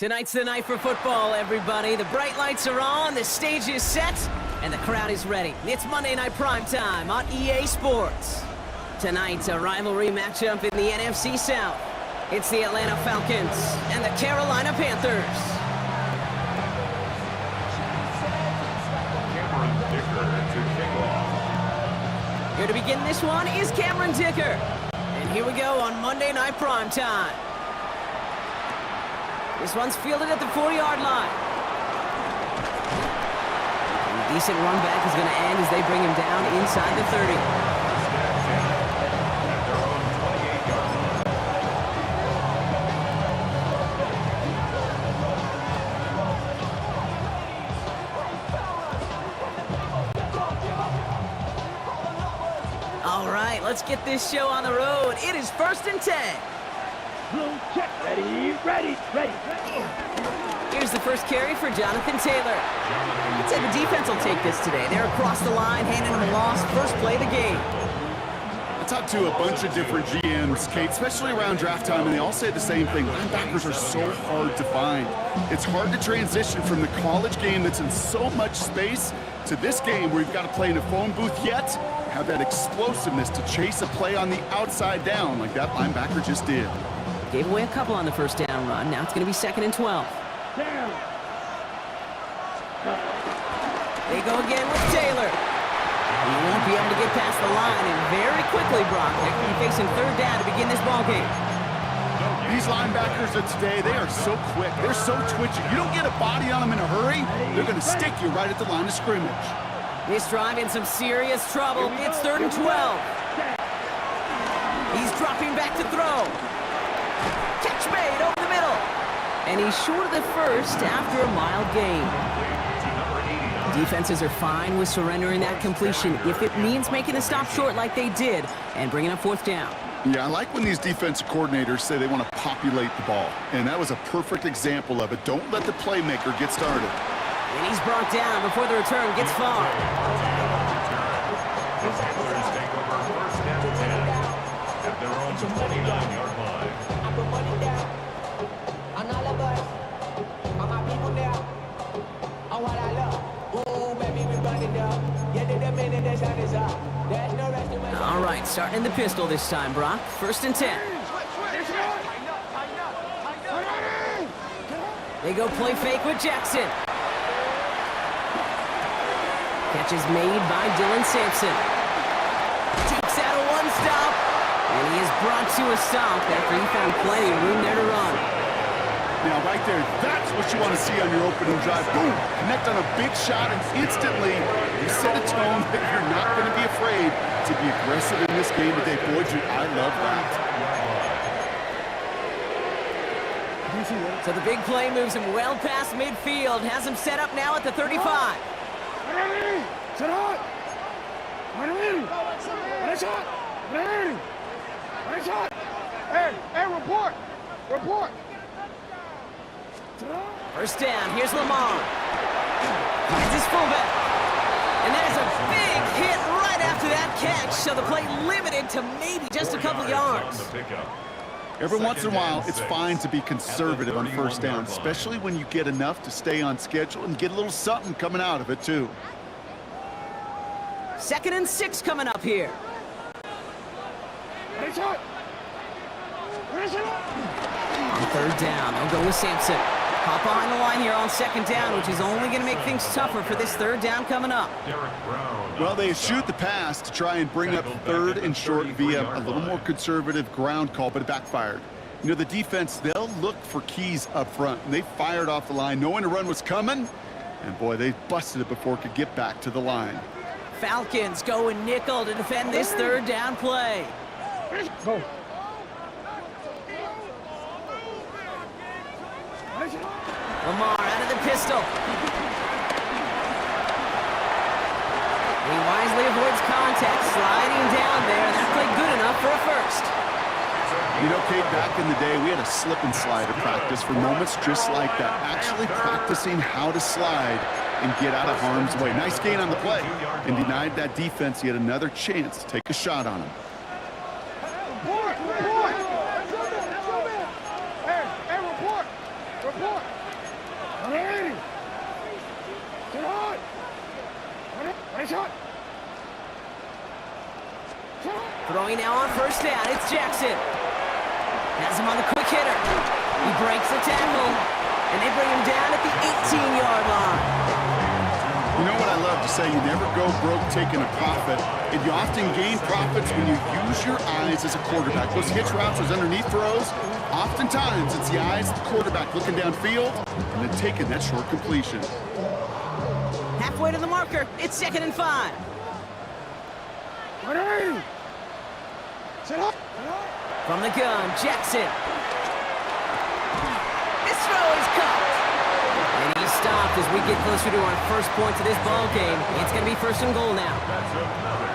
Tonight's the night for football, everybody. The bright lights are on, the stage is set, and the crowd is ready. It's Monday Night Primetime on EA Sports. Tonight's a rivalry matchup in the NFC South. It's the Atlanta Falcons and the Carolina Panthers. Here to begin this one is Cameron Dicker. And here we go on Monday Night Primetime. This one's fielded at the 4-yard line. A decent run back is going to end as they bring him down inside the 30. All right, let's get this show on the road. It is 1st and 10. Ready. Here's the first carry for Jonathan Taylor. I'd say the defense will take this today. They're across the line, handing him a loss. First play of the game. I talked to a bunch of different GMs, Kate, especially around draft time, and they all say the same thing. Linebackers are so hard to find. It's hard to transition from the college game that's in so much space to this game where you've got to play in a phone booth, yet have that explosiveness to chase a play on the outside down like that linebacker just did. Gave away a couple on the first down run. Now it's going to be 2nd and 12. They go again with Taylor. He won't be able to get past the line, and very quickly, Brock, they're going to be facing 3rd down to begin this ball game. These linebackers of today, they are so quick. They're so twitchy. You don't get a body on them in a hurry, they're going to stick you right at the line of scrimmage. This drive in some serious trouble. It's 3rd and 12. He's dropping back to throw. Catch made over the middle. And he's short of the first after a mild gain. Defenses are fine with surrendering that completion if it means making a stop short like they did and bringing up 4th down. Yeah, I like when these defensive coordinators say they want to populate the ball. And that was a perfect example of it. Don't let the playmaker get started. And he's brought down before the return gets far. The Panthers take over 1st and 10 at their own 29-yard line. All right, starting in the pistol this time, Brock. 1st and 10. They go play fake with Jackson. Catch is made by Dylan Sampson. Takes out a one-stop, and he is brought to a stop after he found plenty of room there to run. Now, right there, that's what you want to see on your opening drive. Boom! Connect on a big shot, and instantly you set a tone that you're not going to be afraid to be aggressive in this game today. Boy, I love that. So the big play moves him well past midfield, has him set up now at the 35. Hey, report. First down, here's Lamar. Finds his fullback. And that is a big hit right after that catch, so the play limited to maybe just a couple yards. Every once in a while, it's fine to be conservative on 1st down, especially when you get enough to stay on schedule and get a little something coming out of it, too. 2nd and 6 coming up here. On 3rd down, they'll go with Sampson. Hop behind the line here on 2nd down, which is only going to make things tougher for this 3rd down coming up. Well, they shoot the pass to try and bring up 3rd and short via a little more conservative ground call, but it backfired. You know, the defense, they'll look for keys up front, and they fired off the line knowing a run was coming, and boy, they busted it before it could get back to the line. Falcons going nickel to defend this 3rd down play. Go. Lamar out of the pistol. He wisely avoids contact, sliding down there, and that played good enough for a first. You know, Kate, back in the day, we had a slip and slide at practice for moments just like that, actually practicing how to slide and get out of harm's way. Nice gain on the play, and denied that defense yet another chance to take a shot on him. Report! Hey, report! Nice shot. Throwing now on first down. It's Jackson. Has him on the quick hitter. He breaks the tackle, and they bring him down at the 18-yard line. You know what I love to say? You never go broke taking a profit, and you often gain profits when you use your eyes as a quarterback. Those hitch routes, those underneath throws, oftentimes it's the eyes of the quarterback looking downfield and then taking that short completion. Halfway to the marker. It's 2nd and 5. Ready. Set up. From the gun, Jackson. This throw is caught. And he's stopped as we get closer to our first points of this ball game. It's going to be 1st and goal now.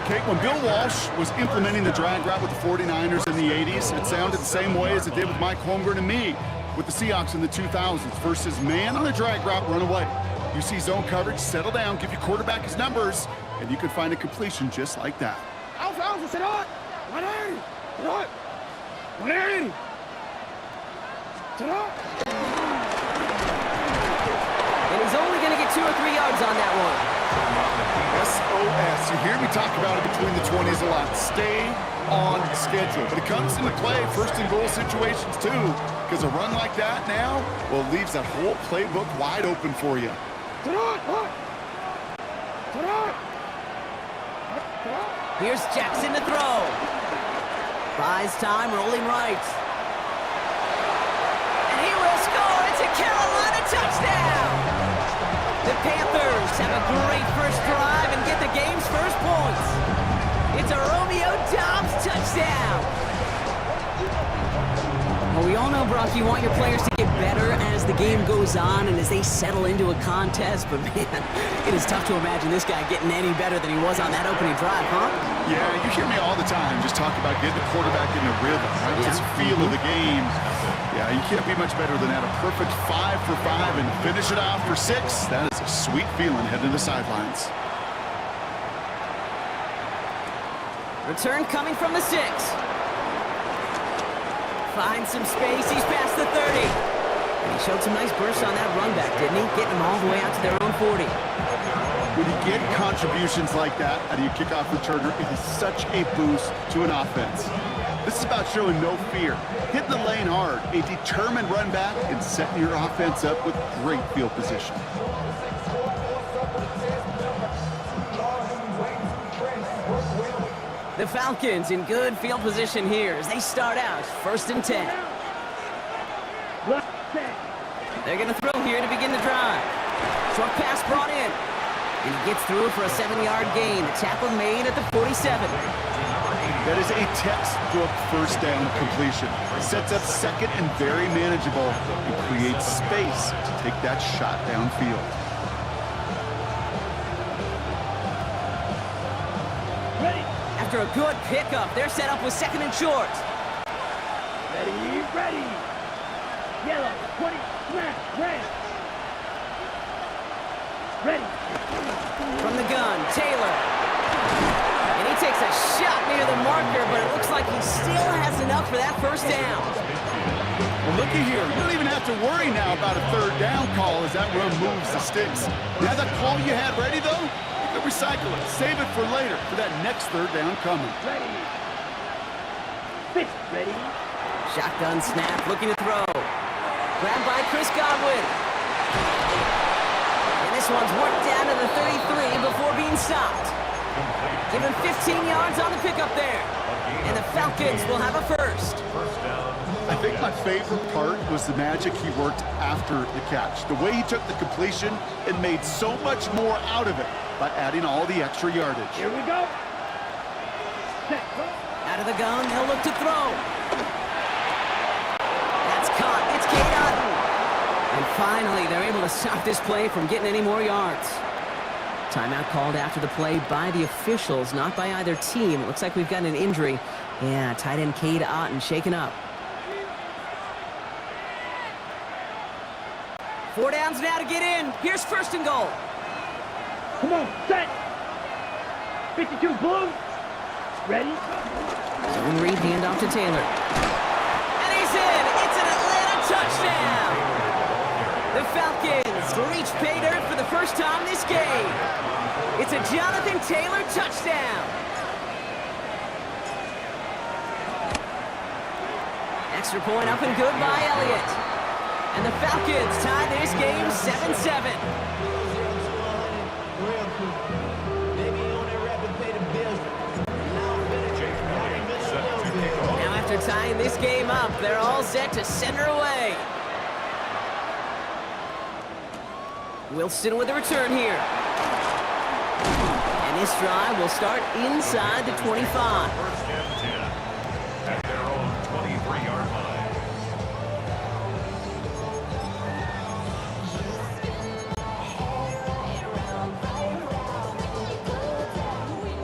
Okay, when Bill Walsh was implementing the drag route with the 49ers in the 80s, it sounded the same way as it did with Mike Holmgren and me with the Seahawks in the 2000s. Versus man on a drag route, run away. You see zone coverage, settle down, give your quarterback his numbers, and you can find a completion just like that. Alpha, set up. 180. Set up. 180. Set up. And he's only going to get 2 or 3 yards on that one. SOS. You hear me talk about it between the 20s a lot. Stay on schedule. But it comes into play 1st and goal situations too, because a run like that now, well, leaves that whole playbook wide open for you. Set up. Set up. Here's Jackson to throw. Buys time, rolling right. And he will score. It's a Carolina touchdown. The Panthers have a great first drive and get the game's first points. It's a Romeo Doubs touchdown. Well, we all know, Brock, you want your players to get better as the game goes on and as they settle into a contest, but man, it is tough to imagine this guy getting any better than he was on that opening drive, huh? Yeah, you hear me all the time just talk about getting the quarterback in the rhythm, right? Just feel of the game. Yeah, you can't be much better than that. A perfect 5 for 5 and finish it off for 6. That is a sweet feeling heading to the sidelines. Return coming from the 6. Finds some space. He's past the 30. And he showed some nice bursts on that run back, didn't he? Getting them all the way out to their own 40. When you get contributions like that out of your kickoff returner, it is such a boost to an offense. This is about showing no fear, hitting the lane hard, a determined run back, and setting your offense up with great field position. The Falcons in good field position here as they start out 1st and 10. They're going to throw here to begin the drive. Short pass brought in. And he gets through for a 7-yard gain. The tackle made at the 47. That is a textbook first down completion. Sets up 2nd and very manageable and creates space to take that shot downfield. After a good pickup, they're set up with 2nd and short. Ready. Yellow, 20, smash, red. Ready. From the gun, Taylor. And he takes a shot near the marker, but it looks like he still has enough for that first down. Well, looky here. You don't even have to worry now about a 3rd down call as that run moves the sticks. Now that call you had ready, though, you can recycle it. Save it for later for that next 3rd down coming. Ready. Pitch, ready. Shotgun snap, looking to throw. Grabbed by Chris Godwin. And this one's worked down to the 33 before being stopped. Given 15 yards on the pickup there. And the Falcons will have a first. I think my favorite part was the magic he worked after the catch. The way he took the completion and made so much more out of it by adding all the extra yardage. Here we go. Out of the gun, they'll look to throw. That's caught. It's Cade Otton. And finally, they're able to stop this play from getting any more yards. Timeout called after the play by the officials, not by either team. It looks like we've got an injury. Yeah, tight end Cade Otton shaken up. 4 downs now to get in. Here's 1st and goal. Come on, set. 52 blue. Ready. Zone read handoff to Taylor. And he's in. It's an Atlanta touchdown. The Falcons reach pay dirt for the first time this game. It's a Jonathan Taylor touchdown. Extra point up and good by Elliott. And the Falcons tie this game 7-7. Now after tying this game up, they're all set to send her away. Wilson with a return here. And this drive will start inside the 25. First and 10 at their own 23-yard line.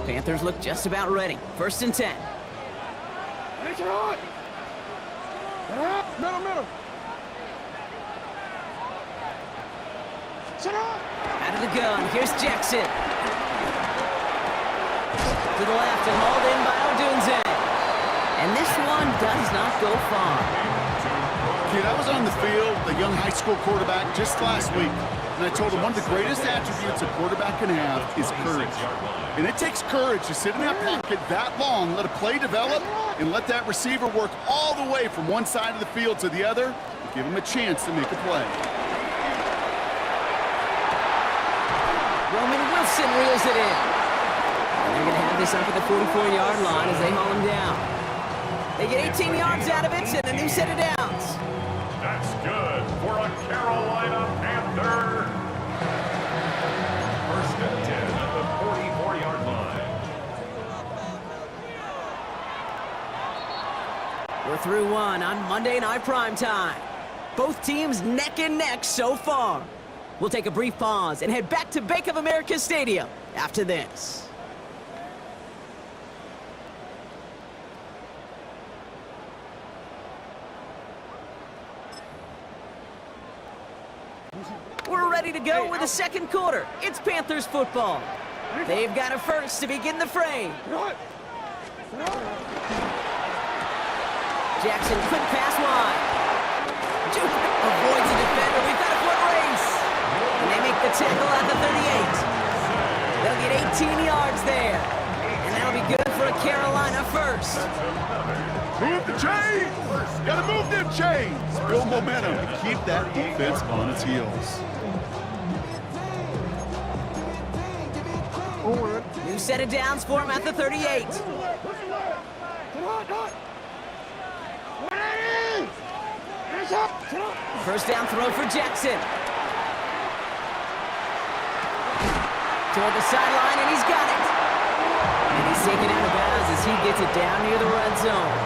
Panthers look just about ready. First and 10. Middle. Out of the gun, here's Jackson. To the left and hauled in by Odunze. And this one does not go far. Kid, I was on the field, the young high school quarterback, just last week. And I told him one of the greatest attributes a quarterback can have is courage. And it takes courage to sit in that pocket that long, let a play develop, and let that receiver work all the way from one side of the field to the other, and give him a chance to make a play. Roman Wilson reels it in. And they're going to have this up at the 44-yard line as they haul him down. They get 18 yards out of it and a new set of downs. That's good for a Carolina Panther. First and 10 at the 44-yard line. We're through one on Monday Night Primetime. Both teams neck and neck so far. We'll take a brief pause and head back to Bank of America Stadium after this. We're ready to go with the second quarter. It's Panthers football. They've got a first to begin the frame. Jackson, quick pass wide. Duke avoids the defender. We've got a foot race. And they make the tackle at the 38. They'll get 18 yards there. And that'll be good for a Carolina first. Move the chains! Gotta move them chains! Build momentum and keep that defense on its heels. New set of downs for him at the 38. First down throw for Jackson. Toward the sideline, and he's got it. And he's taken out of bounds as he gets it down near the red zone.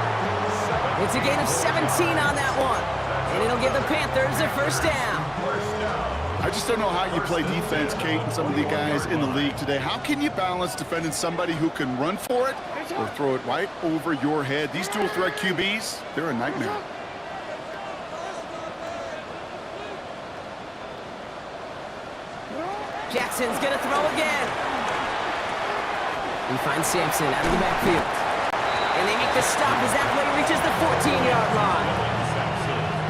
It's a gain of 17 on that one. And it'll give the Panthers a first down. I just don't know how you play defense, Kate, and some of the guys in the league today. How can you balance defending somebody who can run for it or throw it right over your head? These dual threat QBs, they're a nightmare. Jackson's gonna throw again. He finds Sampson out of the backfield. And they make the stop as that play reaches the 14-yard line.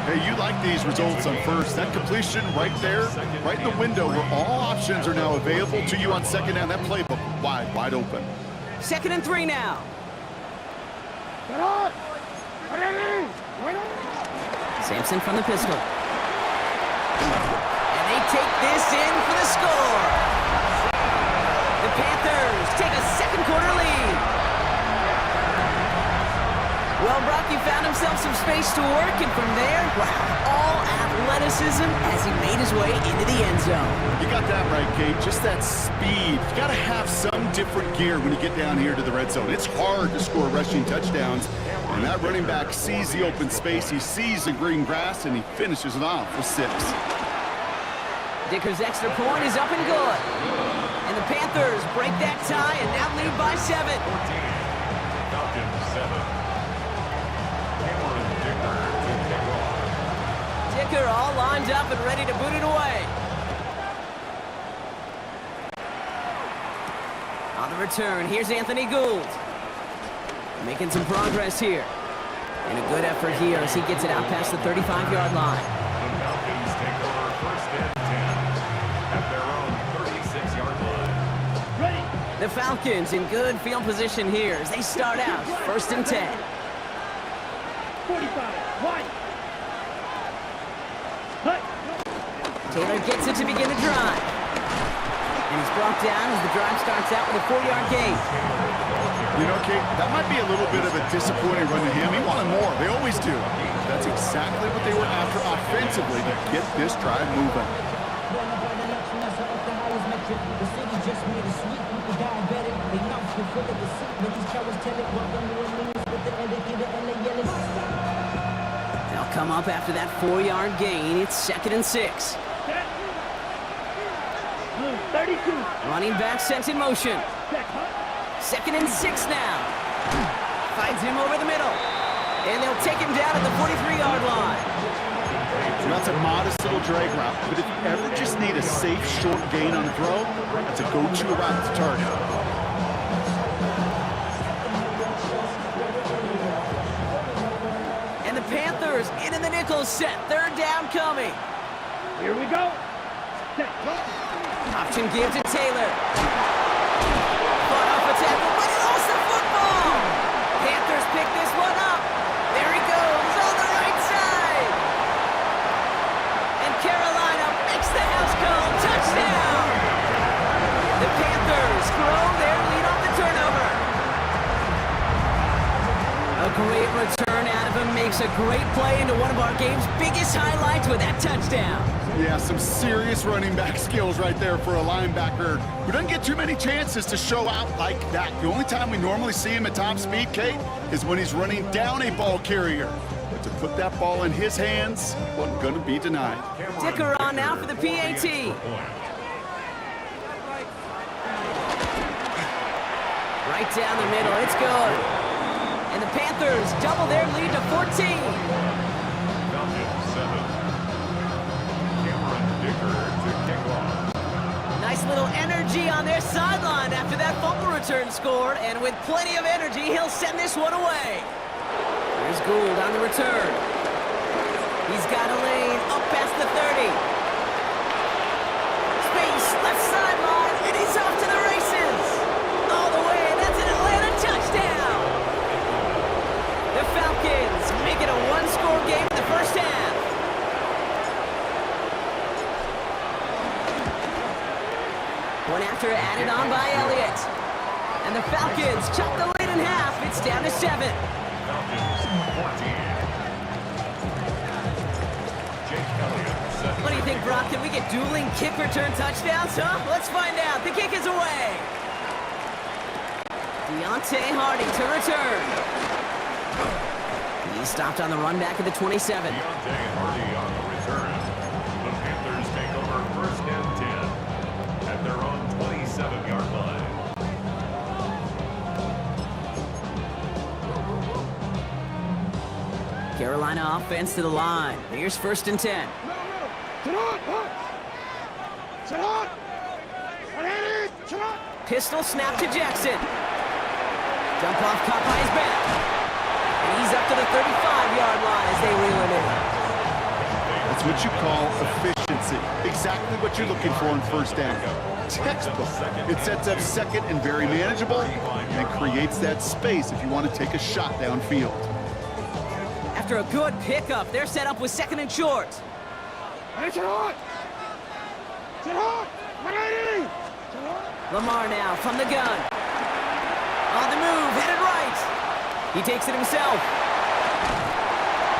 Hey, you like these results on first. That completion right there, right in the window where all options are now available to you on second down. That playbook wide open. 2nd and 3 now. Sampson from the pistol. And they take this in for the score. The Panthers take a second quarter lead. Well, Brocky found himself some space to work, and from there, wow, all athleticism as he made his way into the end zone. You got that right, Kate. Just that speed. You got to have some different gear when you get down here to the red zone. It's hard to score rushing touchdowns, and that running back sees the open space, he sees the green grass, and he finishes it off with 6. Dicker's extra point is up and good. And the Panthers break that tie and now lead by 7. Falcons 7. Dicker all lined up and ready to boot it away. On the return, here's Anthony Gould. Making some progress here. And a good effort here as he gets it out past the 35-yard line. The Falcons take over first and 10 at their own 36-yard line. The Falcons in good field position here as they start out 1st and 10. 45, wide. Hut. Taylor gets it to begin the drive. And he's brought down as the drive starts out with a 4-yard gain. You know, Kate, that might be a little bit of a disappointing run to him. He wanted more. They always do. That's exactly what they were after offensively to get this drive moving. They'll come up after that 4-yard gain. It's 2nd and 6. Blue 32. Running back sent in motion. Check, hut. 2nd and 6 now. Finds him over the middle. And they'll take him down at the 43-yard line. So that's a modest little drag route, but if you ever just need a safe, short gain on the throw, that's a go-to route to target. And the Panthers into the nickel set. 3rd down coming. Here we go. Check, hut. Option give to Taylor. Fought off a tackle, but he lost the football. Panthers pick this one up. There he goes on the right side. And Carolina makes the house call. Touchdown. The Panthers grow their lead off the turnover. A great return out of him makes a great play into one of our game's biggest highlights with that touchdown. Yeah, some serious running back skills right there for a linebacker who doesn't get too many chances to show out like that. The only time we normally see him at top speed, Kate, is when he's running down a ball carrier. But to put that ball in his hands wasn't going to be denied. Dicker on now for the PAT. Right down the middle, it's good. And the Panthers double their lead to 14. Nice little energy on their sideline after that fumble return scored, and with plenty of energy, he'll send this one away. Here's Gould on the return. He's got a lane up past the 30. Space, left sideline, and he's off to the races. All the way, that's an Atlanta touchdown. The Falcons make it a one-score game in the first half. One after added on by Elliott. And the Falcons chop the lead in half. It's down to 7. What do you think, Brock? Can we get dueling kick return touchdowns, huh? Let's find out. The kick is away. Deontay Hardy to return. He's stopped on the run back at the 27. Deontay Hardy on the return. The Panthers take over 1st and 10 at their own 27-yard line. Carolina offense to the line. Here's 1st and 10. Pistol snap to Jackson. Dump off caught by his back. And he's up to the 35-yard line as they reel him in. That's what you call efficiency. Exactly what you're looking for in 1st down. Textbook. It sets up 2nd and very manageable, and it creates that space if you want to take a shot downfield. After a good pickup, they're set up with 2nd and short. Lamar now from the gun. On the move, headed right. He takes it himself.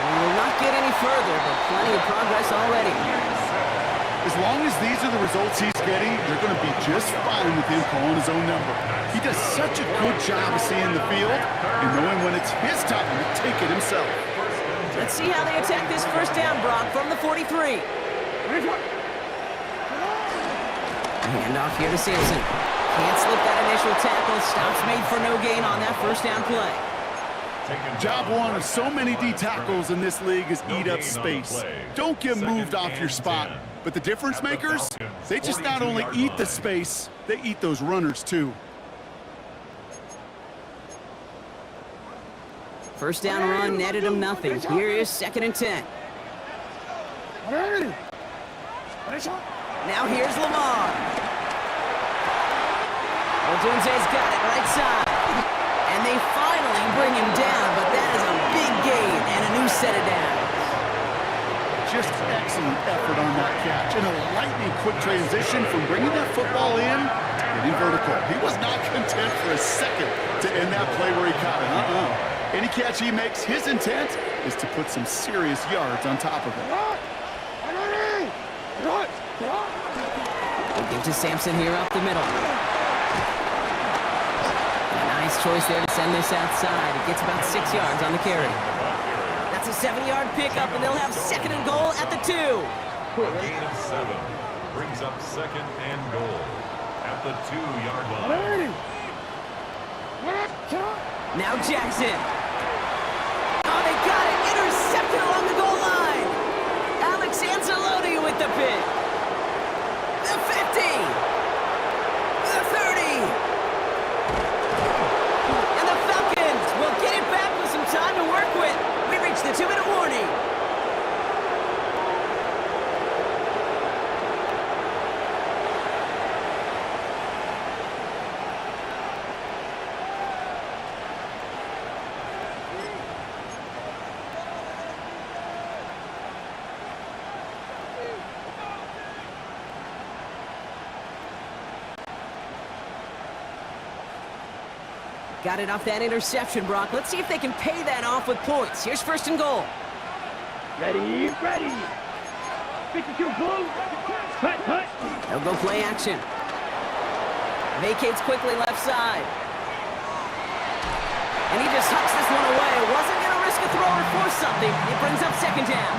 He will not get any further, but plenty of progress already. As long as these are the results he's getting, they're going to be just fine with him calling his own number. He does such a good job of seeing the field and knowing when it's his time to take it himself. Let's see how they attack this 1st down, Brock, from the 43. Handoff here to Sampson. Can't slip that initial tackle. Stops made for no gain on that 1st down play. Job one of so many D tackles in this league is eat up space. Don't get moved off your spot. But the difference makers, they just not only eat the space, they eat those runners too. 1st down run netted him nothing. Here is 2nd and 10. Now here's Lamar. Odunze's got it right side. And they finally bring him down, but that is a big gain and a new set of downs. Just excellent effort on that catch and a lightning quick transition from bringing that football in to getting vertical. He was not content for a second to end that play where he caught it. Any catch he makes, his intent is to put some serious yards on top of it. We'll give to Sampson here up the middle. A nice choice there to send this outside. It gets about 6 yards on the carry. That's a 7-yard pickup, and they'll have 2nd and goal at the 2. A gain of 7 brings up 2nd and goal at the 2-yard line. Now Jackson. Oh, they got it. Intercepted along the goal line. Alex Ancelotti with the pick. The 50. The 30. And the Falcons will get it back with some time to work with. We reach the 2-minute warning. Got it off that interception, Brock. Let's see if they can pay that off with points. Here's 1st and goal. Ready, ready. 52 blue. Cut, cut. They'll go play action. Vacates quickly left side. And he just hucks this one away. Wasn't going to risk a throw or force something. It brings up 2nd down.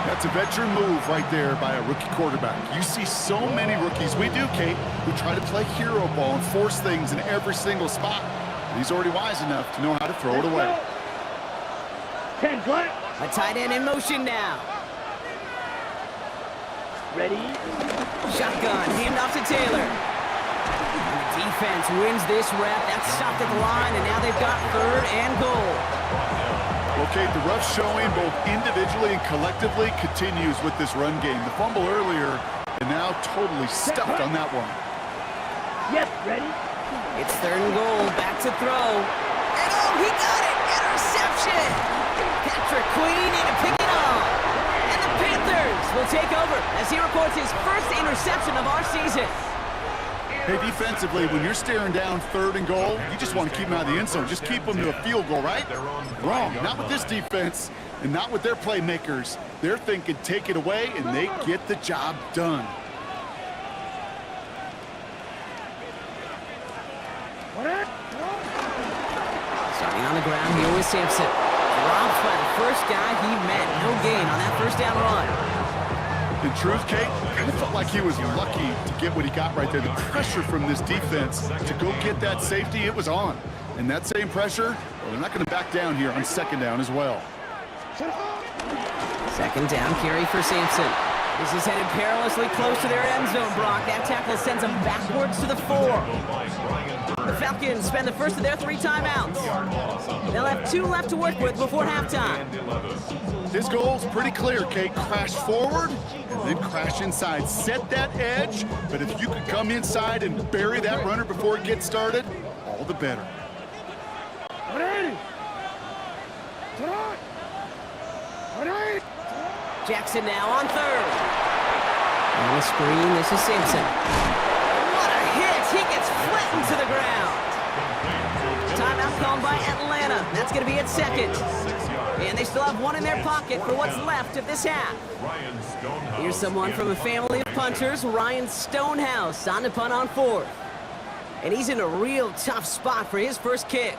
That's a veteran move right there by a rookie quarterback. You see so many rookies, we do, Kate, who try to play hero ball and force things in every single spot. But he's already wise enough to know how to throw it away. 10 black. A tight end in motion now. Ready. Shotgun, hand off to Taylor. And the defense wins this rep. That's stopped at the line, and now they've got 3rd and goal. Okay, the rough showing both individually and collectively continues with this run game. The fumble earlier, and now totally stuffed on that one. Yes, ready. It's 3rd and goal, back to throw. And oh, he got it! Interception! Patrick Queen in to pick it off. And the Panthers will take over as he records his first interception of our season. Hey, defensively, when you're staring down 3rd and goal, you just want to keep them out of the end zone. Just keep them to a field goal, right? Wrong. Not with this defense and not with their playmakers. They're thinking take it away, and they get the job done. Starting on the ground here with Sampson. Dropped by the first guy he met. No gain on that 1st down run. In truth, Kate, kind of felt like he was lucky to get what he got right there. The pressure from this defense to go get that safety, it was on. And that same pressure, well, they're not going to back down here on 2nd down as well. 2nd down carry for Sampson. This is headed perilously close to their end zone, Brock. That tackle sends them backwards to the 4. The Falcons spend the first of their 3 timeouts. They'll have 2 left to work with before halftime. His goal's pretty clear, Kate. Crash forward and then crash inside. Set that edge, but if you could come inside and bury that runner before it gets started, all the better. Jackson now on 3rd. On the screen, this is Sampson. What a hit! He gets flattened to the ground. Timeout called by Atlanta. That's going to be at 2nd. And they still have 1 in their pocket for what's left of this half. Here's someone from a family of punters, Ryan Stonehouse, on to punt on 4th. And he's in a real tough spot for his first kick.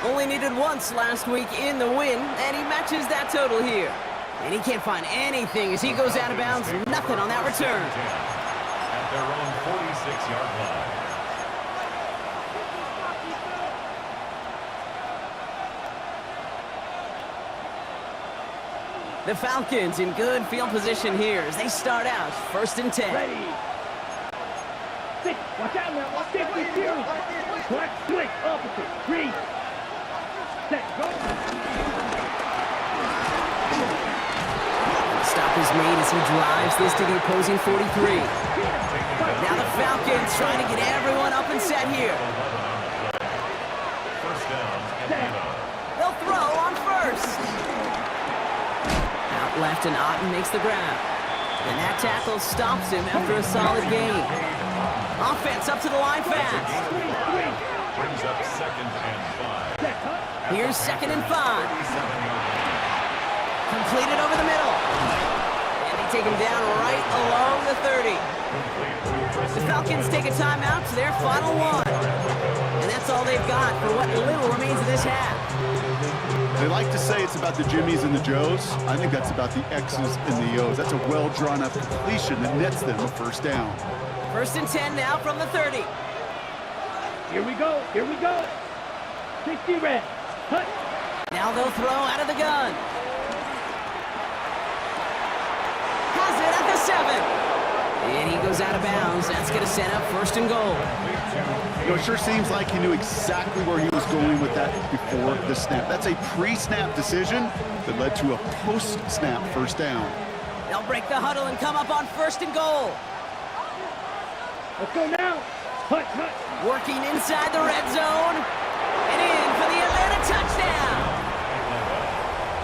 Only needed once last week in the win, and he matches that total here. And he can't find anything as he goes out of bounds. Nothing on that return. At their own 46-yard line. The Falcons in good field position here as they start out 1st and 10. Ready. 6. Watch out now. Watch this. Black switch. Opposite. 3. Set. Go. Stop is made as he drives this to the opposing 43. Now the Falcons trying to get everyone up and set here. First down, Atlanta. They'll throw on first. Out left and Otten makes the grab. And that tackle stops him after a solid gain. Offense up to the line fast. Brings up 2nd and 5. Here's 2nd and 5. Completed over the middle. And they take him down right along the 30. The Falcons take a timeout to their final one. And that's all they've got for what little remains of this half. They like to say it's about the Jimmies and the Joes. I think that's about the X's and the O's. That's a well-drawn-up completion that nets them a first down. 1st and 10 now from the 30. Here we go. Here we go. 60 reps. Hut. Now they'll throw out of the gun. Has it at the 7. And he goes out of bounds. That's going to set up 1st and goal. You know, it sure seems like he knew exactly where he was going with that before the snap. That's a pre-snap decision that led to a post-snap first down. They'll break the huddle and come up on 1st and goal. Let's go now. Hut, hut. Working inside the red zone. And in for the Atlanta touchdown.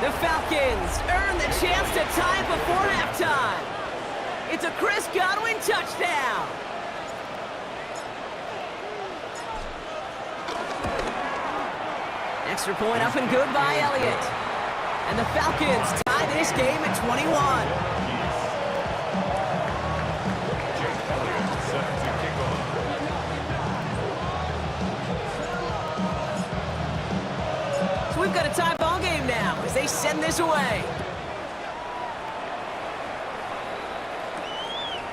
The Falcons earn the chance to tie it before halftime. It's a Chris Godwin touchdown. Extra point up and good by Elliott. And the Falcons tie this game at 21. Jake Elliott set to kick off. So we've got a tie ball game now as they send this away.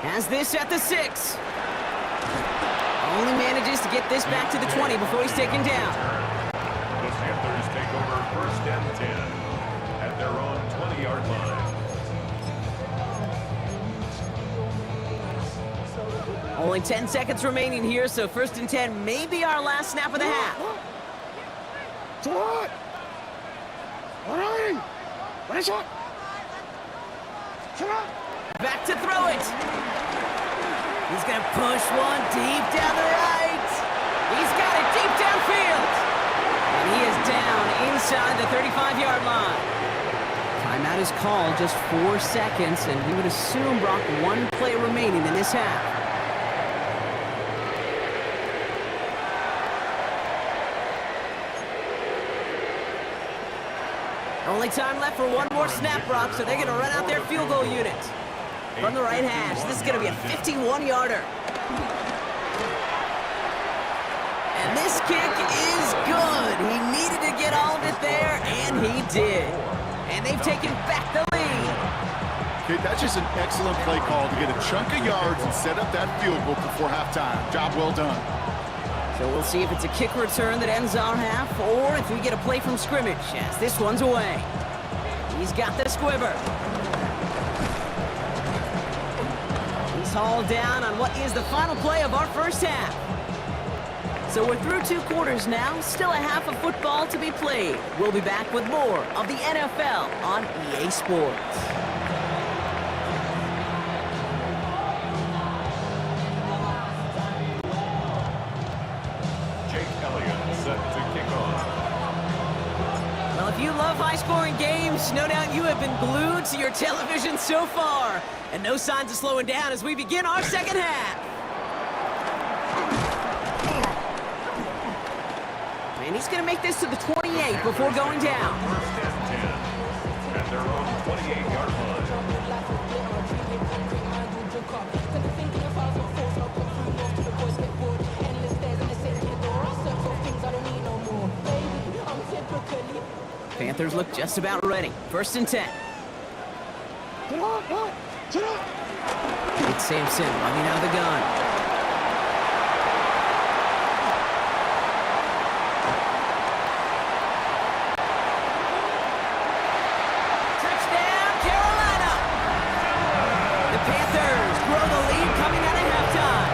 Has this at the 6. Only manages to get this back to the 20 before he's taken down. The Panthers take over 1st and 10 at their own 20-yard line. Only 10 seconds remaining here, so 1st and 10 may be our last snap of the half. Back to throw it. He's going to push one deep down the right. He's got it deep downfield. And he is down inside the 35-yard line. Timeout is called, just 4 seconds, and we would assume, Brock, 1 play remaining in this half. Only time left for 1 more snap, Brock, so they're going to run out their field goal unit. From the right hash, this is going to be a 51-yarder. And this kick is good. He needed to get all of it there, and he did. And they've taken back the lead. Okay, that's just an excellent play call to get a chunk of yards and set up that field goal before halftime. Job well done. So we'll see if it's a kick return that ends our half, or if we get a play from scrimmage, as this one's away. He's got the squibber. He's hauled down on what is the final play of our first half. So we're through 2 quarters now, still a half of football to be played. We'll be back with more of the NFL on EA Sports. Well, if you love high-scoring games, no doubt you have been glued to your television so far. And no signs of slowing down as we begin our second half. And he's going to make this to the 28 before going down. 1st and 10 at their own 28-yard line. Panthers look just about ready. 1st and 10. It's Sampson running out of the gun. Touchdown, Carolina! The Panthers grow the lead coming out of halftime.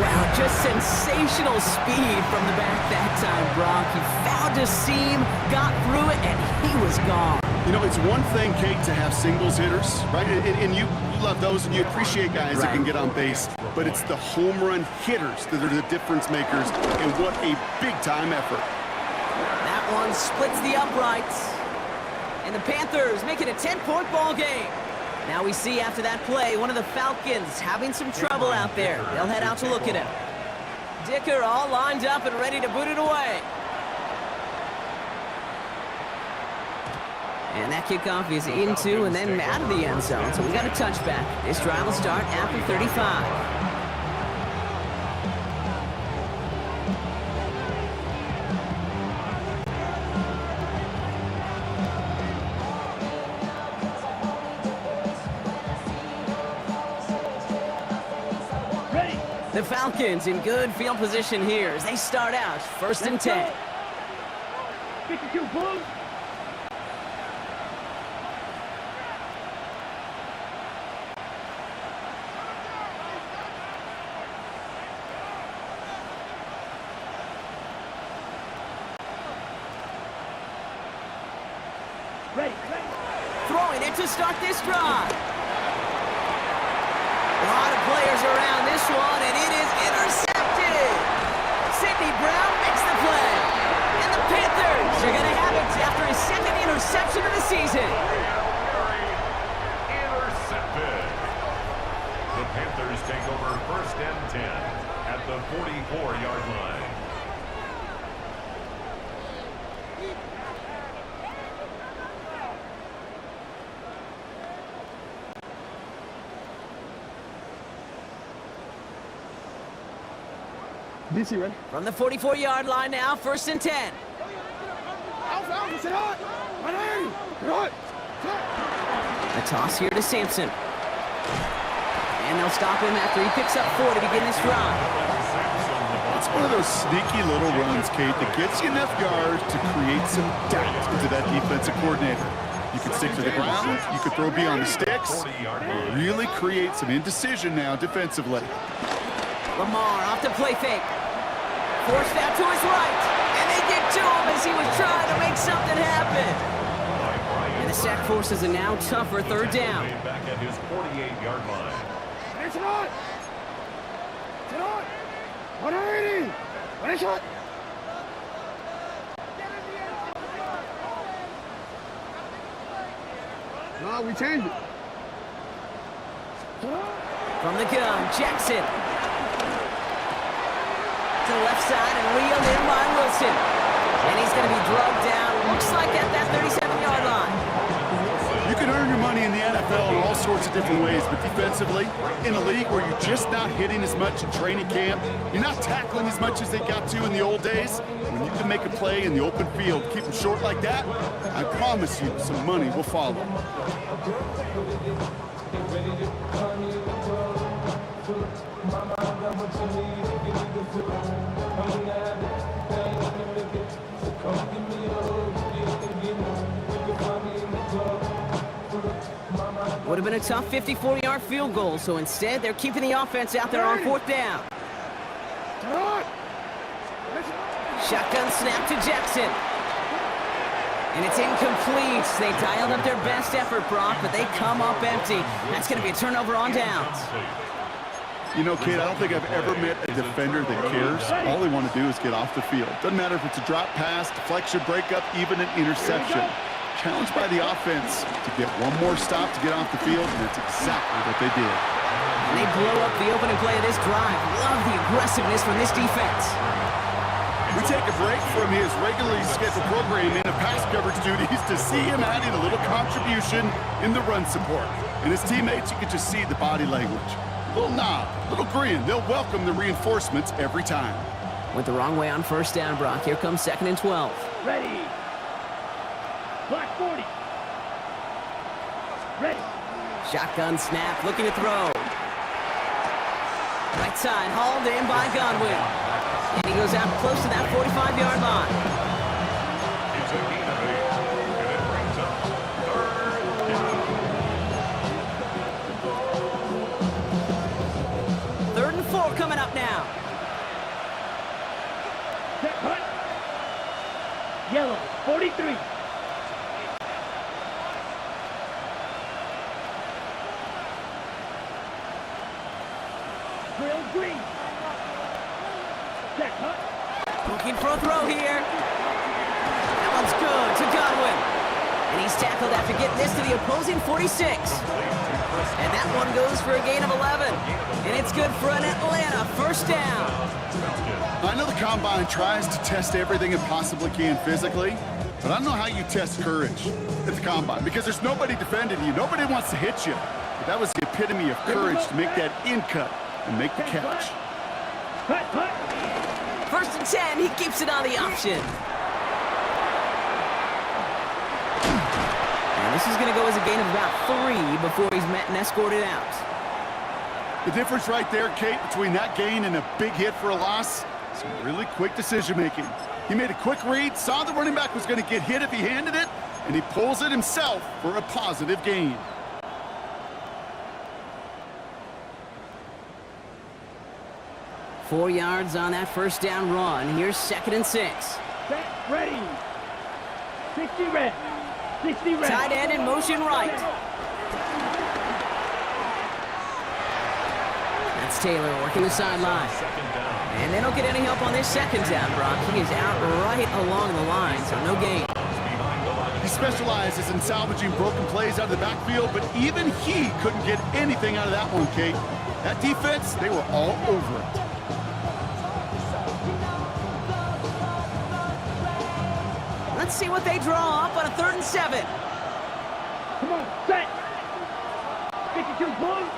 Wow, just sensational speed from the back that time, Brock. He found a seam, got through it, and he was gone. You know, it's one thing, Kate, to have singles hitters, right? And you love those, and you appreciate guys that can get on base. But it's the home run hitters that are the difference makers, and what a big-time effort. That one splits the uprights. And the Panthers make it a 10-point ball game. Now we see after that play, one of the Falcons having some trouble out there. They'll head out to look at him. Dicker all lined up and ready to boot it away. And that kickoff is into and then out of the end zone. So we got a touchback. This drive will start after 35. The Falcons in good field position here as they start out 1st and 10. 52 Blues. Ready. Throwing it to start this drive. A lot of players around this one, and it is intercepted. Sidney Brown makes the play. And the Panthers are going to have it after his 2nd interception of the season. Intercepted. The Panthers take over 1st and 10 at the 44-yard line. DC ready? From the 44-yard line now, 1st and 10. Alpha, sit on! A toss here to Sampson. And they'll stop him after he picks up 4 to begin this drive. It's one of those sneaky little runs, Kate, that gets you enough yards to create some doubt into that defensive coordinator. You can stick to the ground, you can throw beyond the sticks, really create some indecision now defensively. Lamar off the play fake. Forced out to his right. And they get to him as he was trying to make something happen. And the sack forces a now tougher 3rd down. Back at his 48-yard line. It's on! 180! Finish it! No, we changed it. From the gun, Jackson. To the left side and reeled in by Wilson. And he's going to be drugged down, looks like at that 37-yard line. You can earn your money in the NFL in all sorts of different ways, but defensively, in a league where you're just not hitting as much in training camp, you're not tackling as much as they got to in the old days, when you can make a play in the open field, keep them short like that, I promise you some money will follow. Would have been a tough 54-yard field goal, so instead they're keeping the offense out there on 4th down. Shotgun snap to Jackson. And it's incomplete. They dialed up their best effort, Brock, but they come up empty. That's going to be a turnover on downs. You know, Kate, I don't think I've ever met a defender that cares. All they want to do is get off the field. Doesn't matter if it's a drop pass, deflection, breakup, even an interception. Challenged by the offense to get one more stop to get off the field, and that's exactly what they did. And they blow up the opening play of this drive. Love the aggressiveness from this defense. We take a break from his regularly scheduled programming of pass coverage duties to see him adding a little contribution in the run support. And his teammates, you can just see the body language. Little nod, little grin. They'll welcome the reinforcements every time. Went the wrong way on 1st down, Brock. Here comes 2nd and 12. Ready. Black 40. Ready. Shotgun snap, looking to throw. Right side, hauled in by Godwin. And he goes out close to that 45-yard line. It's a gain of 8, and it brings up 3rd down. 3rd and 4 coming up now. Set, cut. Yellow, 43. drill green. Set, hut. Looking for a throw here. That one's good to Godwin. And he's tackled after getting this to the opposing 46. And that one goes for a gain of 11. And it's good for an Atlanta first down. I know the Combine tries to test everything it possibly can physically, but I don't know how you test courage at the Combine because there's nobody defending you. Nobody wants to hit you. But that was the epitome of courage to make that in cut and make the catch. Hut, hut. First and 10, he keeps it on the option. And this is going to go as a gain of about 3 before he's met and escorted out. The difference right there, Kate, between that gain and a big hit for a loss, some really quick decision-making. He made a quick read, saw the running back was going to get hit if he handed it, and he pulls it himself for a positive gain. Four yards on that first down run. Here's 2nd and 6. Set, ready. 60 red. 60 red. Tight end in motion right. That's Taylor working the sideline. And they don't get any help on this second down, Brock. He is out right along the line, so no gain. He specializes in salvaging broken plays out of the backfield, but even he couldn't get anything out of that one, Kate. That defense, they were all over it. Let's see what they draw up on a 3rd and 7. Come on, set. 52 points.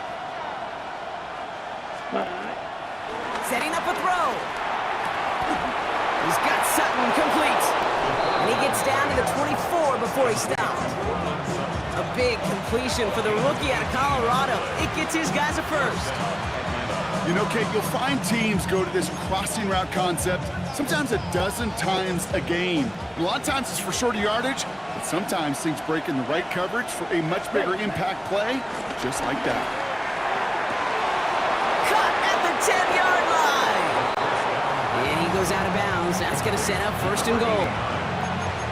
Setting up a throw. He's got Sutton complete. And he gets down to the 24 before he stopped. A big completion for the rookie out of Colorado. It gets his guys a first. You know, Kate, you'll find teams go to this crossing route concept sometimes a dozen times a game. A lot of times it's for shorter yardage, but sometimes things break in the right coverage for a much bigger impact play, just like that. Cut at the 10-yard line. And he goes out of bounds. That's going to set up 1st and goal.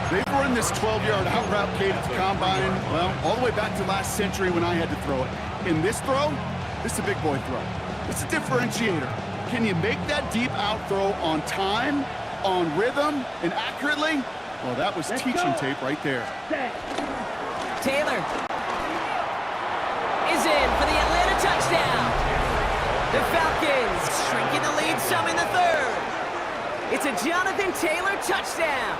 They've run this 12-yard out route, Kate, at the Combine, well, all the way back to last century when I had to throw it. In this throw, this is a big boy throw. It's a differentiator. Can you make that deep out throw on time, on rhythm, and accurately? Well, that was teaching tape right there. Taylor is in for the Atlanta touchdown. The Falcons shrinking the lead some in the 3rd. It's a Jonathan Taylor touchdown.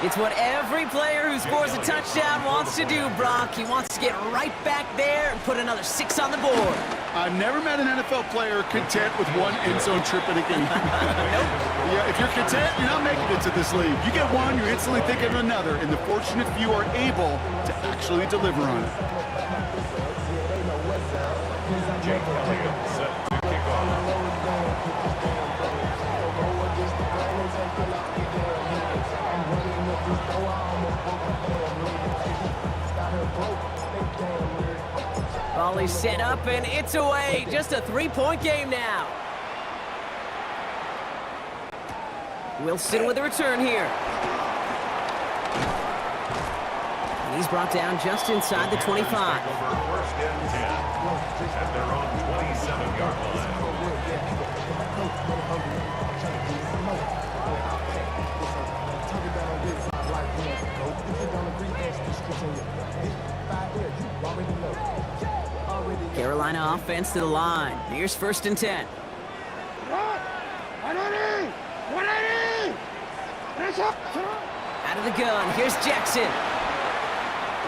It's what every player who scores a touchdown wants to do, Brock. He wants to get right back there and put another 6 on the board. I've never met an NFL player content with one end zone trip in a game. Nope. Yeah, if you're content, you're not making it to this league. You get one, you're instantly thinking of another, and the fortunate few are able to actually deliver on it. Jake Elliott set to kick off. Ball is set up and it's away. Just a 3-point game now. Wilson with a return here. And he's brought down just inside the 25. Over 1st and 10 at their own 27-yard line. Carolina offense to the line. Here's 1st and 10. Out of the gun, here's Jackson.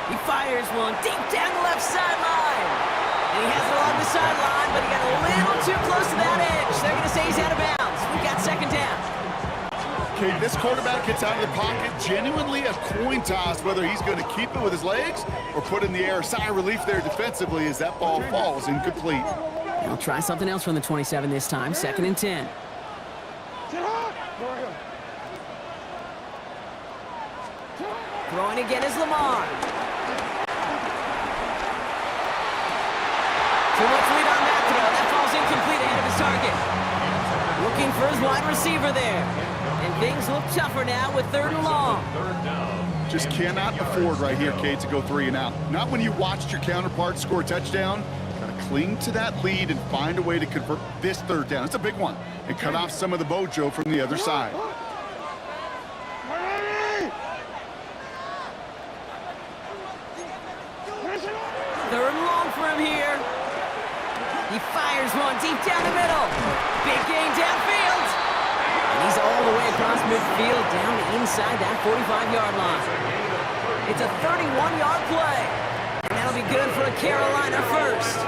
He fires one deep down the left sideline. And he has it along the sideline, but he got a little too close to that edge. They're going to say he's out of bounds. We got 2nd down. Okay, this quarterback gets out of the pocket, genuinely a coin toss whether he's going to keep it with his legs or put in the air. Sigh of relief there defensively as that ball falls incomplete. They'll try something else from the 27 this time. 2nd and 10. Throwing again is Lamar. Too much lead on that throw. That falls incomplete ahead of his target. Looking for his wide receiver there. And things look tougher now with 3rd and long. Just cannot afford right here, Kate, to go 3 and out. Not when you watched your counterpart score a touchdown. Got to cling to that lead and find a way to convert this third down. It's a big one. And cut off some of the mojo from the other side. Third and long for him here. He fires one deep down the middle. Big gain downfield. And he's all the way across midfield down inside that 45-yard line. It's a 31-yard play. And that'll be good for a Carolina first.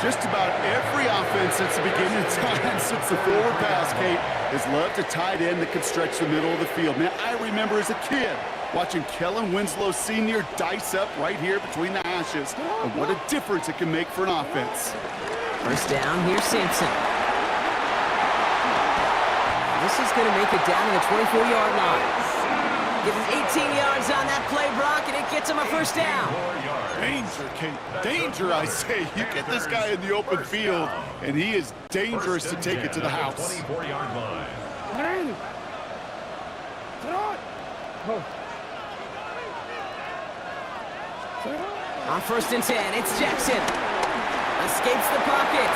Just about every offense since the beginning of time, since the forward pass, Kate, has loved a tight end that can stretch the middle of the field. Man, I remember as a kid watching Kellen Winslow Sr. dice up right here between the hashes. And what a difference it can make for an offense. First down, here's Simpson. This is going to make it down to the 24-yard line. Give him 18 yards on that play, Brock, and it gets him a first down. Danger, Kate. Danger, I say. You get this guy in the open field, and he is dangerous to take it to the house. 24-yard line. On first and 10, it's Jackson. Escapes the pocket.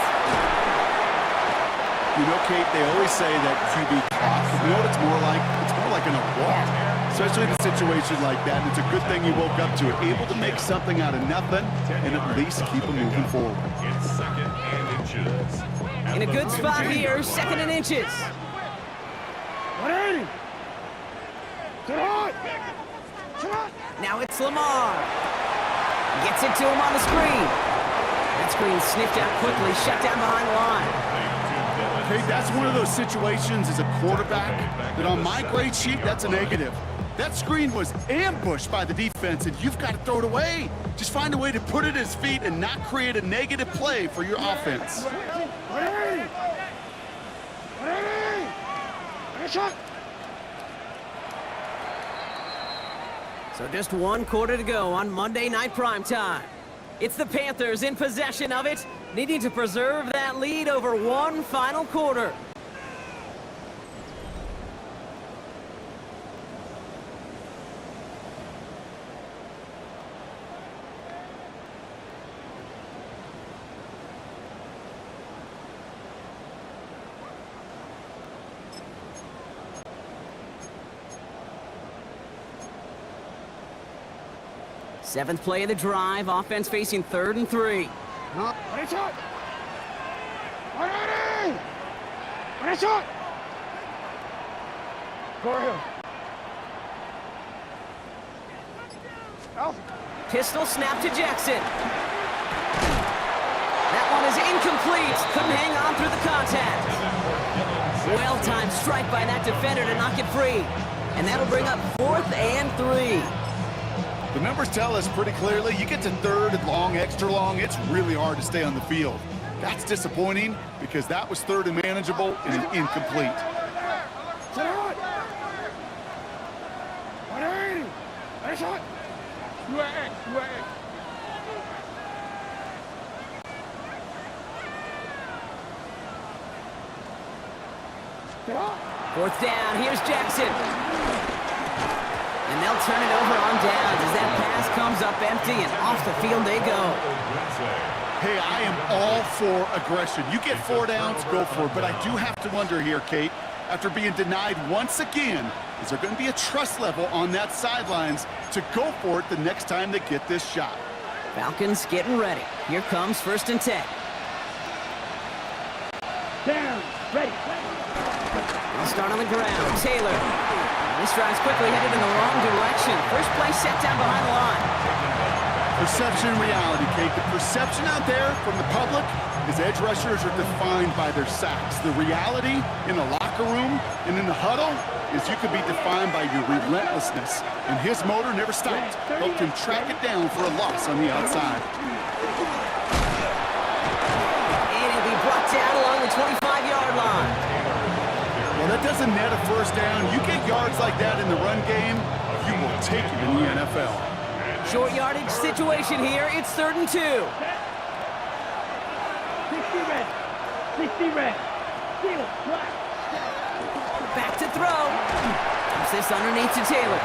You know, Kate, they always say that QB clock. You know what it's more like? It's more like in a walk, especially in a situation like that. And it's a good thing you woke up to it, able to make something out of nothing and at least keep them moving forward. It's second and inches. In a good spot here, second and inches. Now it's Lamar. Gets it to him on the screen. That screen sniffed out quickly, shut down behind the line. Hey, that's one of those situations as a quarterback that on my grade sheet, that's a negative. That screen was ambushed by the defense, and you've got to throw it away. Just find a way to put it at his feet and not create a negative play for your offense. So just one quarter to go on Monday Night Primetime. It's the Panthers in possession of it, needing to preserve that lead over one final quarter. Seventh play of the drive, offense facing 3rd and 3. Pistol snap to Jackson. That one is incomplete. Couldn't hang on through the contact. Well-timed strike by that defender to knock it free. And that'll bring up 4th and 3. The numbers tell us pretty clearly, you get to 3rd and long, extra long, it's really hard to stay on the field. That's disappointing because that was 3rd and manageable and incomplete. Fourth down, here's Jackson. And they'll turn it over on downs as that pass comes up empty and off the field they go. Hey, I am all for aggression. You get 4 downs, go for it. But I do have to wonder here, Kate, after being denied once again, is there going to be a trust level on that sidelines to go for it the next time they get this shot? Falcons getting ready. Here comes 1st and 10. Down, ready. They'll start on the ground. Taylor. This drive's quickly headed in the wrong direction. First play set down behind the line. Perception and reality, Kate. The perception out there from the public is edge rushers are defined by their sacks. The reality in the locker room and in the huddle is you could be defined by your relentlessness. And his motor never stopped. Helped him track it down for a loss on the outside. And he'll be brought down along the 25-yard line. Well, that doesn't net a first down. You get yards like that in the run game, you will take it in the NFL. Short yardage situation here. It's 3rd and 2. 60 red. 60 red. Steal it. Black. Back to throw. Dumps this underneath to Taylor.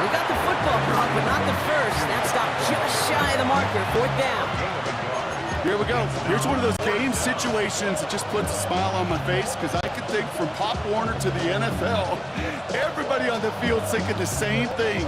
We got the football, Brock, but not the first. That stop just shy of the marker. 4th down. Here we go. Here's one of those game situations that just puts a smile on my face because I can think from Pop Warner to the NFL, everybody on the field thinking the same thing.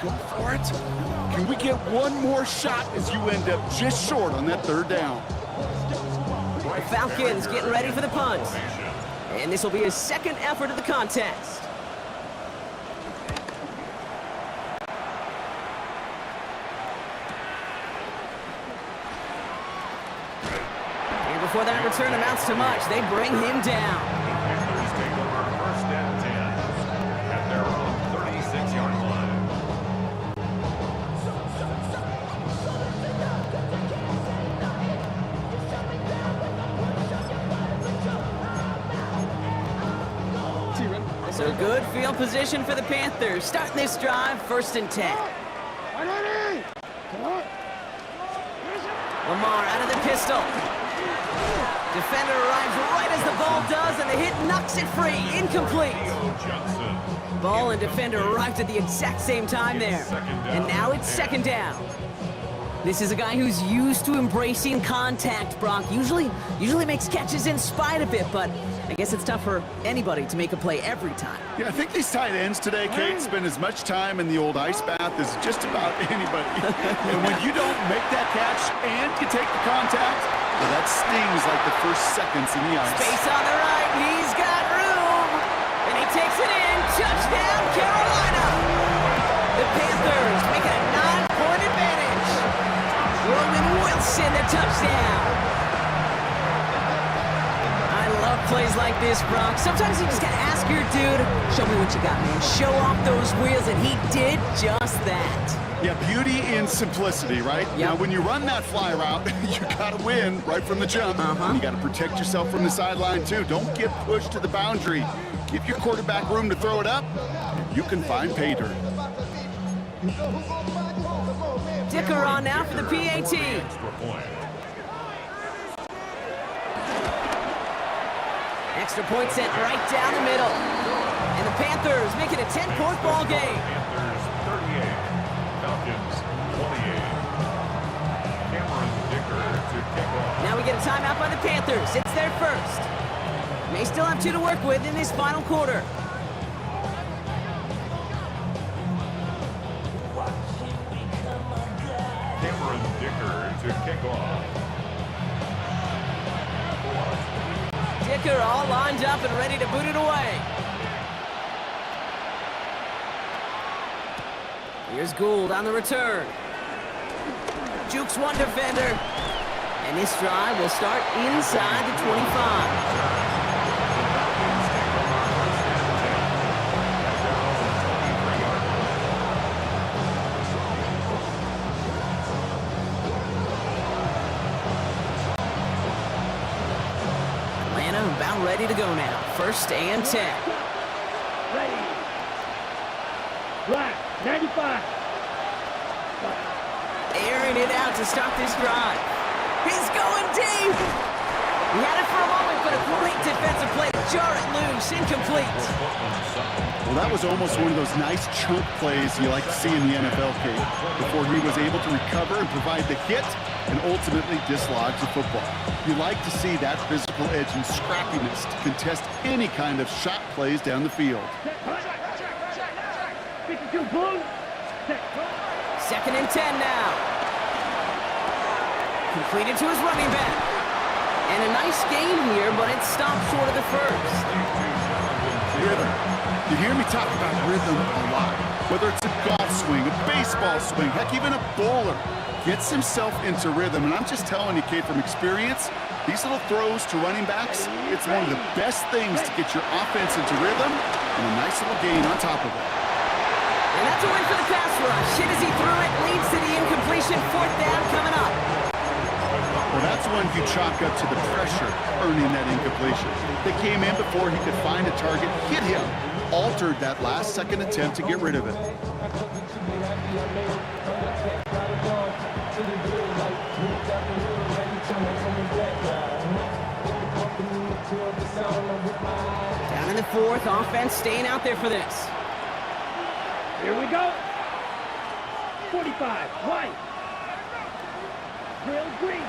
Go for it. Can we get one more shot as you end up just short on that third down? The Falcons getting ready for the punt. And this will be his second effort of the contest. And before that return amounts to much, they bring him down. Panthers take over first and 10 at their own 36-yard line. So good field position for the Panthers. Starting this drive, 1st and 10. Lamar out of the pistol. Defender arrives right as the ball does, and the hit knocks it free. Incomplete. Ball and defender arrived at the exact same time there. And now it's 2nd down. This is a guy who's used to embracing contact, Brock. Usually makes catches in spite of it, but I guess it's tough for anybody to make a play every time. Yeah, I think these tight ends today, Kate, spend as much time in the old ice bath as just about anybody. And when you don't make that catch and you take the contact, well, that stings like the first seconds in the ice. Space on the right, he's got room, and he takes it in. Touchdown, Carolina! The Panthers make it a 9-point advantage. Roman Wilson, the touchdown. I love plays like this, Brock. Sometimes you just gotta ask your dude, show me what you got, man. Show off those wheels, and he did just that. Yeah, beauty in simplicity, right? Yep. Now, when you run that fly route, you gotta win right from the jump. You gotta protect yourself from the sideline, too. Don't get pushed to the boundary. Give your quarterback room to throw it up, and you can find pay dirt. Dicker on now for the PAT. Extra point. Extra point sent right down the middle. And the Panthers make it a 10-point ball game. Panthers 38, Falcons 28. Cameron Dicker to kick off. Now we get a timeout by the Panthers. It's their first. They still have 2 to work with in this final quarter. Cameron Dicker to kick off. Dicker all lined up and ready to boot it away. Here's Gould on the return. Jukes one defender. And this drive will start inside the 25. About ready to go now. 1st and 10. Ready. Right. 95. Airing it out to start this drive. He's going deep. He had it for a moment, but a great defensive play to jar it loose. Incomplete. Well, that was almost one of those nice chunk plays you like to see in the NFL, Kate, before he was able to recover and provide the hit and ultimately dislodge the football. You like to see that physical edge and scrappiness to contest any kind of shot plays down the field. 52 blue. 2nd and 10 now. Completed to his running back. And a nice gain here, but it stopped short of the first. Rhythm. You hear me talk about rhythm a lot. Whether it's a golf swing, a baseball swing, heck, even a bowler gets himself into rhythm. And I'm just telling you, Kate, from experience, these little throws to running backs, it's one of the best things to get your offense into rhythm and a nice little gain on top of it. hit as he threw it, leads to the incompletion. Fourth down coming up. Well, that's one you chalk up to the pressure earning that incompletion. They came in before he could find a target, hit him, altered that last-second attempt to get rid of it. Down in the fourth, offense staying out there for this. Here we go. 45, white. Drill green.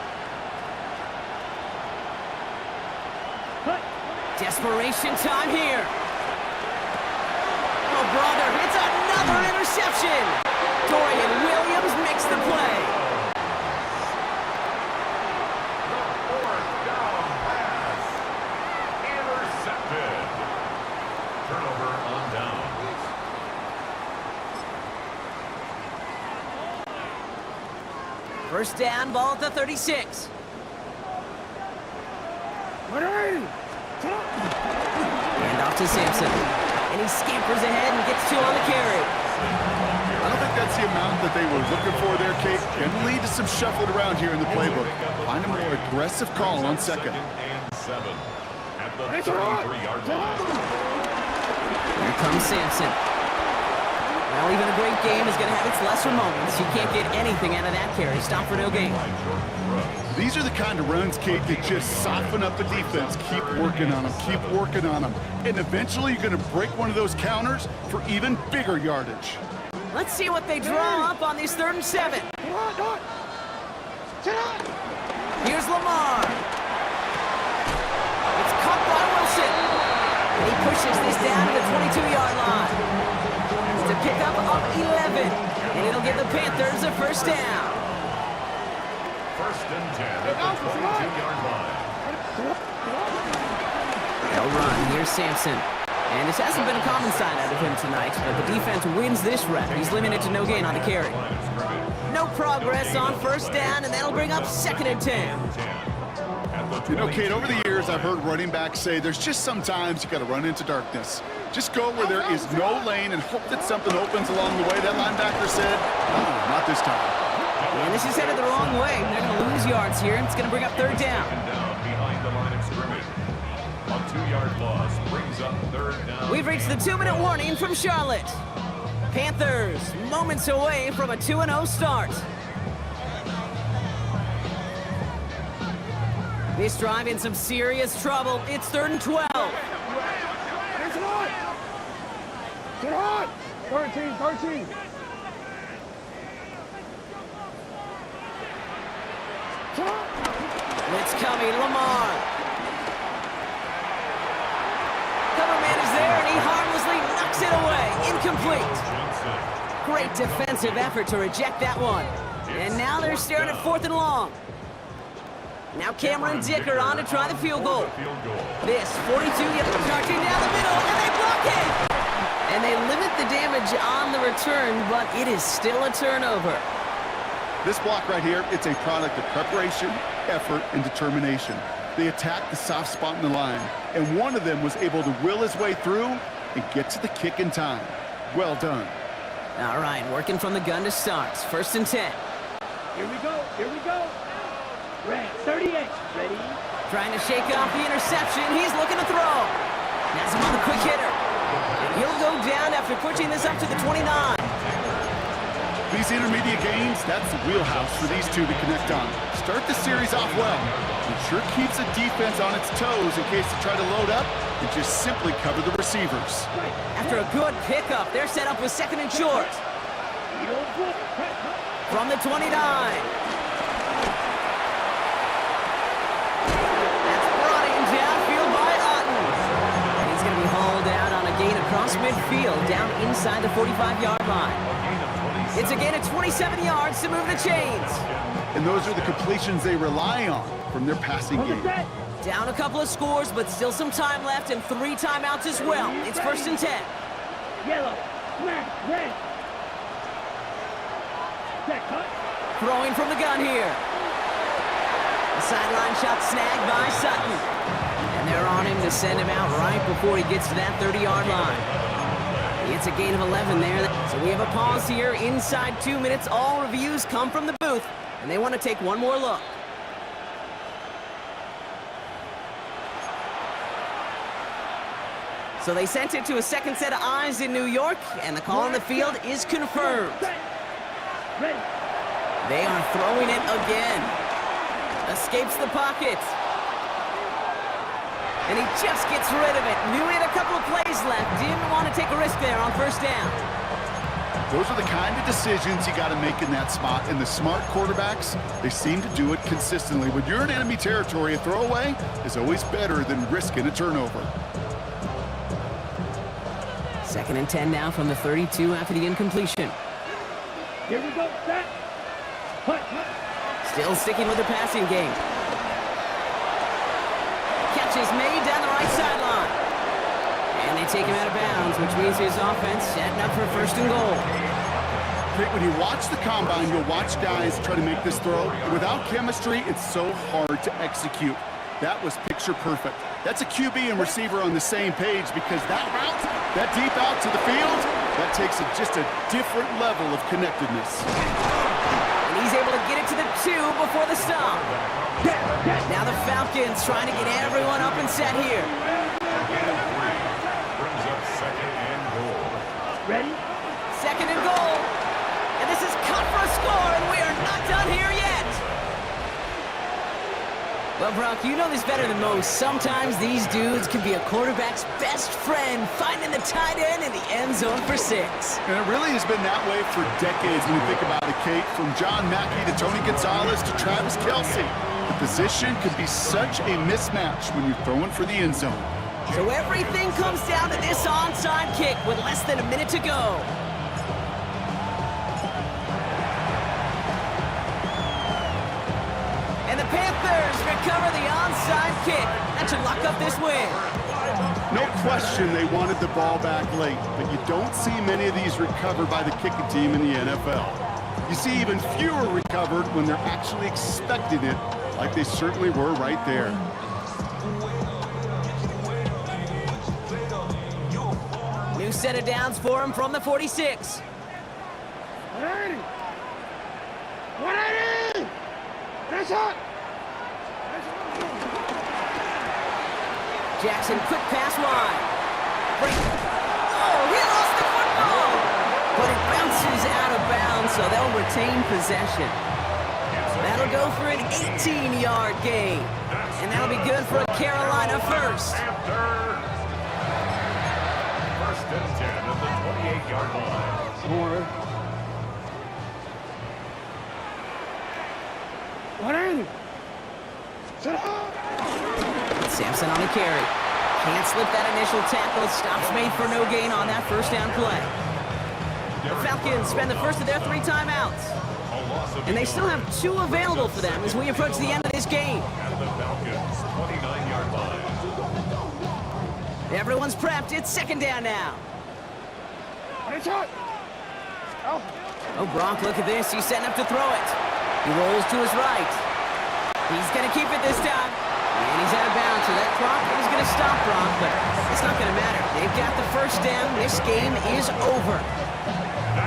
Cut. Desperation time here. Oh, brother, it's another interception. Dorian Williams makes the play. Fourth down pass. Intercepted. Turnover on down. First down, ball at the 36. Hand off to Sampson. And he scampers ahead and gets 2 on the carry. I don't think that's the amount that they were looking for there, Kate. Can lead to some shuffling around here in the playbook. Find a more aggressive call on second. And 7 at the 33-yard line. Here comes Sampson. Well, even a great game is going to have its lesser moments. You can't get anything out of that carry. Stop for no gain. These are the kind of runs, Kate, that just soften up the defense. Keep working on them, keep working on them. And eventually you're going to break one of those counters for even bigger yardage. Let's see what they draw up on these 3rd and 7. Here's Lamar. It's caught by Wilson. And he pushes this down to the 22-yard line. It's a pickup of 11. And it'll give the Panthers a first down. First and 10 at the 22-yard line. They'll run. Here's Sampson. And this hasn't been a common sign out of him tonight, but the defense wins this rep. He's limited to no gain on the carry. No progress on first down, and that'll bring up 2nd and 10. You know, Kate, over the years, I've heard running backs say there's just sometimes you got to run into darkness. Just go where there is no lane and hope that something opens along the way. That linebacker said, not this time. And this is headed the wrong way. They're going to lose yards here. It's going to bring up 3rd down. Behind the line of scrimmage. A 2-yard loss brings up 3rd down. We've reached the 2-minute warning from Charlotte. Panthers moments away from a 2-0 start. This drive in some serious trouble. It's 3rd and 12. Get on! 13. Blitz coming, Lamar. Cover man is there, and he harmlessly knocks it away. Incomplete. Great defensive effort to reject that one. And now they're staring at 4th and long. Now Cameron Dicker on to try the field goal. This 42-yard charging down the middle, and they block it! And they limit the damage on the return, but it is still a turnover. This block right here, it's a product of preparation, effort, and determination. They attacked the soft spot in the line, and one of them was able to will his way through and get to the kick in time. Well done. All right, working from the gun to start. 1st and 10. Here we go. Red, 38. Ready? Trying to shake off the interception. He's looking to throw. That's him on the quick hitter. And he'll go down after pushing this up to the 29. These intermediate gains, that's the wheelhouse for these two to connect on. Start the series off well. It sure keeps the defense on its toes in case they try to load up and just simply cover the receivers. After a good pickup, they're set up with 2nd and short. From the 29. That's brought in downfield by Otten. And he's going to be hauled out on a gain across midfield down inside the 45-yard line. It's a gain of 27 yards to move the chains. And those are the completions they rely on from their passing game. Down a couple of scores, but still some time left and 3 timeouts as well. It's 1st and 10. Yellow, black, red. Set, cut. Throwing from the gun here. The sideline shot snagged by Sutton. And they're on him to send him out right before he gets to that 30-yard line. It's a gain of 11 there. So we have a pause here inside 2 minutes. All reviews come from the booth, and they want to take one more look. So they sent it to a second set of eyes in New York, and the call on the field is confirmed. They are throwing it again. Escapes the pocket. And he just gets rid of it. Knew he had a couple of plays left. Didn't want to take a risk there on first down. Those are the kind of decisions you got to make in that spot. And the smart quarterbacks, they seem to do it consistently. When you're in enemy territory, a throwaway is always better than risking a turnover. 2nd and 10 now from the 32 after the incompletion. Here we go, set. Hut. Still sticking with the passing game. Catch is made down the right sideline. And they take him out of bounds, which means his offense setting up for 1st and goal. When you watch the combine, you'll watch guys try to make this throw. Without chemistry, it's so hard to execute. That was picture perfect. That's a QB and receiver on the same page, because that route, that deep out to the field, that takes just a different level of connectedness. And he's able to get it to the 2 before the stop. Now the Falcons trying to get everyone up and set here. Brings up 2nd and goal. Ready? 2nd and goal. And this is cut for a score, and we are not done here yet. Well, Brock, you know this better than most. Sometimes these dudes can be a quarterback's best friend, finding the tight end in the end zone for 6. And it really has been that way for decades when you think about it, Kate. From John Mackey to Tony Gonzalez to Travis Kelce. The position can be such a mismatch when you're throwing for the end zone. So everything comes down to this onside kick with less than a minute to go. And the Panthers recover the onside kick. That should lock up this win. No question they wanted the ball back late, but you don't see many of these recovered by the kicking team in the NFL. You see even fewer recovered when they're actually expecting it, like they certainly were right there. New set of downs for him from the 46. 180. 180. That's hot. Jackson, quick pass wide. Break. Oh, he lost the football! But it bounces out of bounds, so they'll retain possession. That'll go for an 18-yard gain. And that'll be good for a Carolina first. 1st and 10 at the 28-yard line. Corner. 180. Set up. Sampson on the carry. Can't slip that initial tackle. Stops made for no gain on that first down play. The Falcons spend the first of their 3 timeouts. And they still have 2 available for them as we approach the end of this game. At the Falcons 29-yard line. Everyone's prepped. It's 2nd down now. It's hot. Oh, Brock, look at this. He's setting up to throw it. He rolls to his right. He's going to keep it this time. And he's out of bounds, so that clock is going to stop Brock, but it's not going to matter. They've got the first down. This game is over.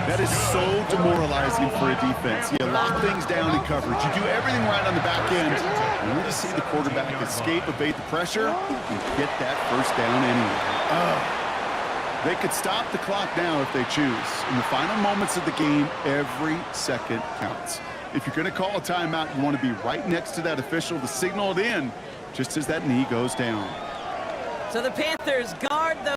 That is so demoralizing for a defense. You lock things down in coverage. You do everything right on the back end. You need to see the quarterback escape, evade the pressure, and get that first down anyway. They could stop the clock now if they choose. In the final moments of the game, every second counts. If you're going to call a timeout, you want to be right next to that official to signal it in just as that knee goes down. So the Panthers guard